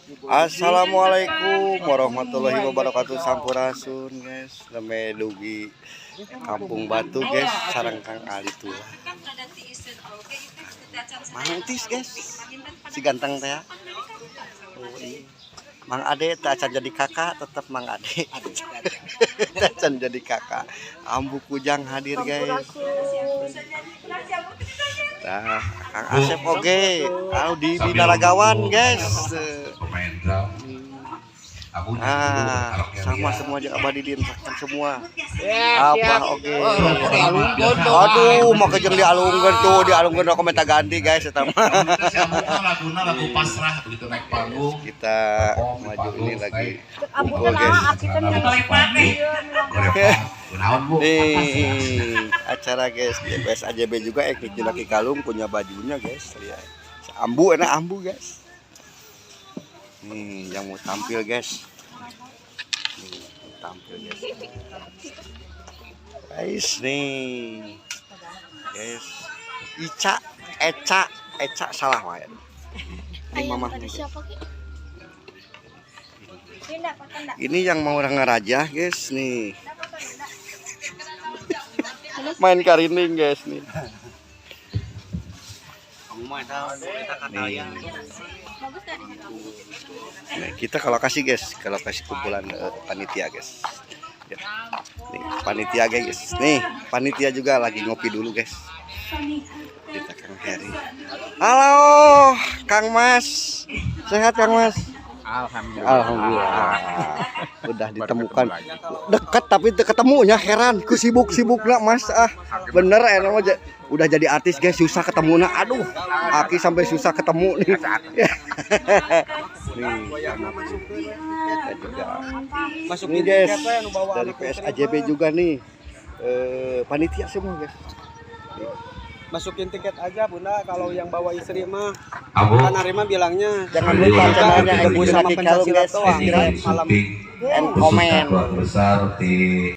Assalamualaikum warahmatullahi wabarakatuh. Sampurasun guys, namanya Dugi Kampung Batu guys, sarang Kang Ali tuh. Mantis guys, si ganteng teh. Oh, iya. Mang Ade tak akan jadi kakak, tetap Mang Ade. Tak akan jadi kakak. Ambu Kujang hadir guys. Nah, Kang Asep oke, di Binaragawan guys. Sama semua aja abadi diinfakkan semua. Apa oke. Aduh, mau kejer di alungkeun tuh, di alungkeun komentar ganti guys eta mah. Lagu pasrah begitu naik panggung. Kita maju ini lagi. Kumpul guys. Nih, acara guys, BPS AJB juga Eknik Laki Kalung punya bajunya guys. Lihat. Ambu enak ambu guys. Nih yang mau tampil guys. Nih, mau tampil guys. Guys nih. Guys. Eca salah wae. Ini mamah nih. Ini yang mau orang ngeraja guys nih. Main karining guys nih. Nah, kita kalau kasih guys, kalau kasih kumpulan panitia guys. Ya. Nih, panitia guys. Nih, panitia juga lagi ngopi dulu guys. Kita Kang Heri. Halo, Kang Mas. Sehat Kang Mas? Alhamdulillah. Udah ditemukan. Dekat tapi ketemunya heran. Ku sibuk nak Mas. Bener enak aja. Udah jadi artis guys, susah ketemu nah. Aduh, Aki sampai susah ketemu nih. Nih, kita juga. Masuk nih guys. Dari PS AJB juga nih. Panitia semua guys. Masukin tiket aja Bunda, kalau yang bawa istri mah kan Arima bilangnya jangan lupa channelnya Ibu Saki Kalung guys, malam and comment. Besar di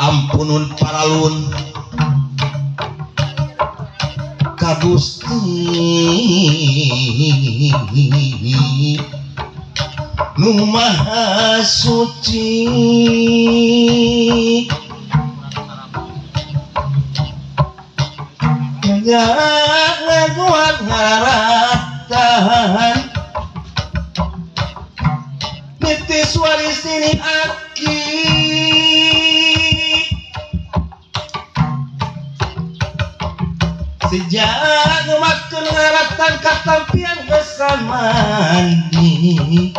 ampunun paralun ka Gusti nu maha suci ngaguan haratan nitis waris ini aki sejak makan ngaratan katampian gesan mandi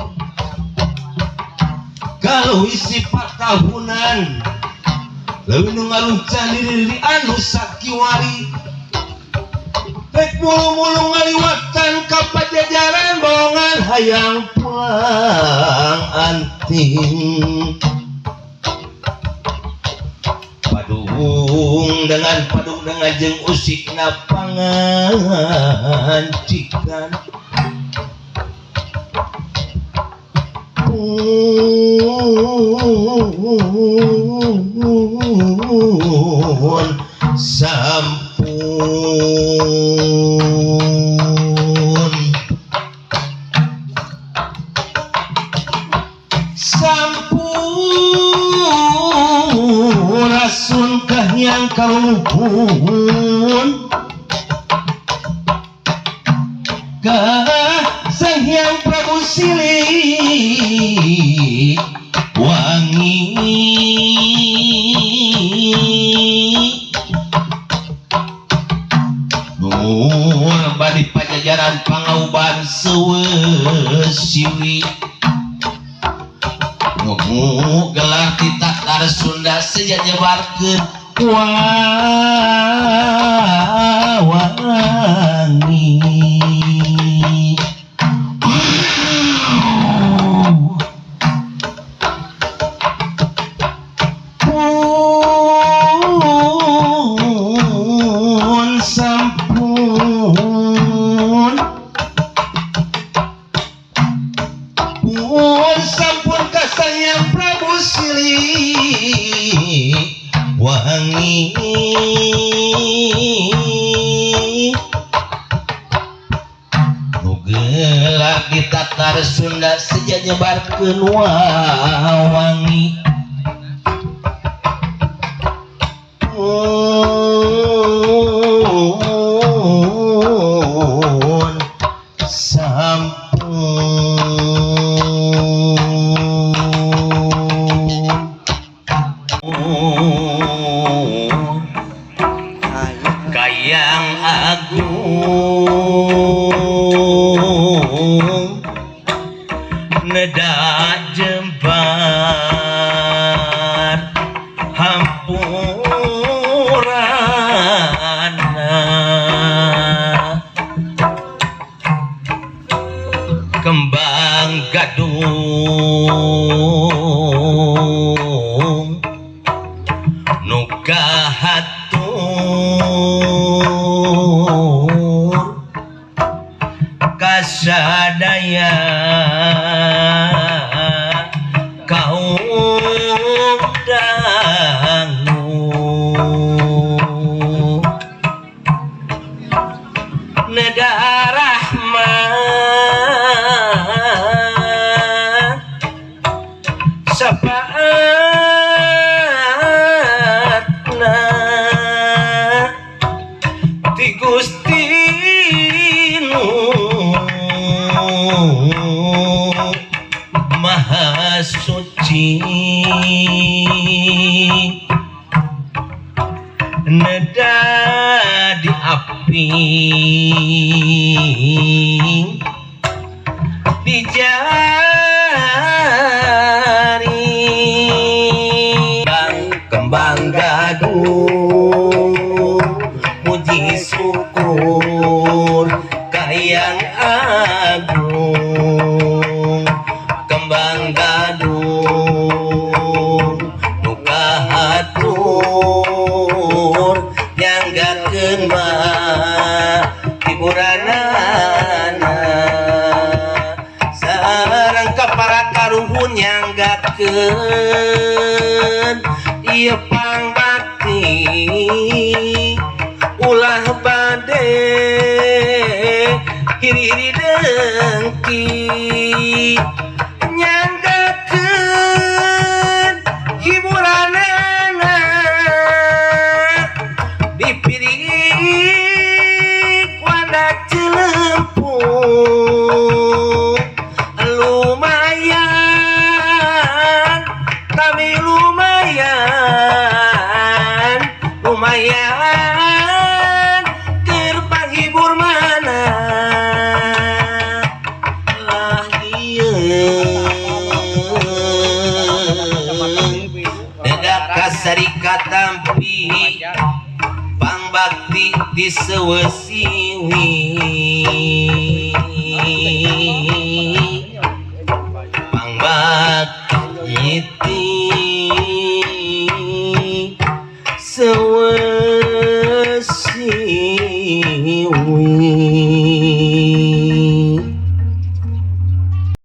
kalau isi 4 tahunan leuwih nu ngaluncan diri anu sakiwari rek mulu-mulu ngaliwatan ka pajajaran bohongan hayang pulang anting padung dengan jeung usikna pangancikan sampun rasun kahyang kaluhun Sang Prabu Silih wangi nur badi pajajaran pangauban sewesiwi gelar titatar Sunda sejak nyebarkeun wangi sampun kasayang Prabu Silih wangi nu gelar ditatar Sunda sejak nyebarkeun wangi Kayang Agung neda jembar hampurana kembang gadung nuka hatur kasadaya kaum dangu neda rahmat sapaatna ti Gusti nu Maha Suci neda diapi di jari kembang gadung puji syukur kayang agung kembang gadung nuka hatur nyanggakeun mah hiburanana sareng para karuhun nyanggakeun ieu pangbakti ulah bade hiri-hiri dengki nyanggakeun hiburanana dipirik wanda Cilempung lumayan tapi lumayan tampi pangbakti di sewesiwi pangbakti sewesiwi